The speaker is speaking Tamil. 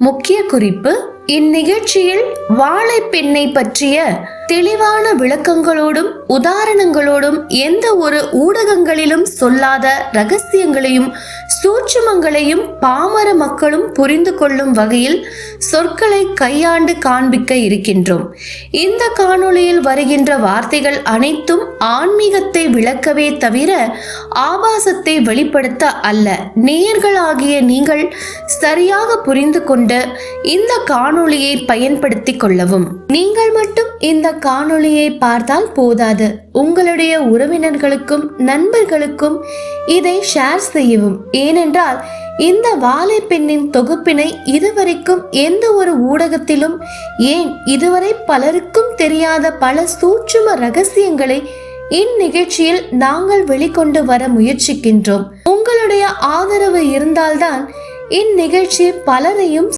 முக்கிய குறிப்பு: இந்நிகழ்ச்சியில் வாழைப்பெண்ணை பற்றிய தெளிவான விளக்கங்களோடும் உதாரணங்களோடும் எந்த ஒரு ஊடகங்களிலும் சொல்லாத ரகசியங்களையும் சூட்சுமங்களையும் பாமர மக்களும் புரிந்து கொள்ளும் வகையில் சொற்களை கையாண்டு காண்பிக்க இருக்கின்றோம். இந்த காணொளியில் வருகின்ற வார்த்தைகள் அனைத்தும் ஆன்மீகத்தை விளக்கவே தவிர ஆபாசத்தை வெளிப்படுத்த அல்ல. நேயர்களாகிய நீங்கள் சரியாக புரிந்து கொண்டு இந்த காணொளியை பயன்படுத்திக் கொள்ளவும். நீங்கள் மட்டும் இந்த காணொளியை பார்த்தால் போதாது, உங்களுடைய உறவினர்களுக்கும் நண்பர்களுக்கும் இதை ஷேர் செய்யவும். ஏனென்றால் இந்த வாழைப்பெண்ணின் தொகுப்பினை இதுவரைக்கும் எந்த ஒரு ஊடகத்திலும், ஏன் இதுவரை பலருக்கும் தெரியாத பல சூட்சும ரகசியங்களை இந்நிகழ்ச்சியில் நாங்கள் வெளிக்கொண்டு வர முயற்சிக்கின்றோம். உங்களுடைய ஆதரவு இருந்தால்தான் இந்நிகழ்ச்சி பலரையும்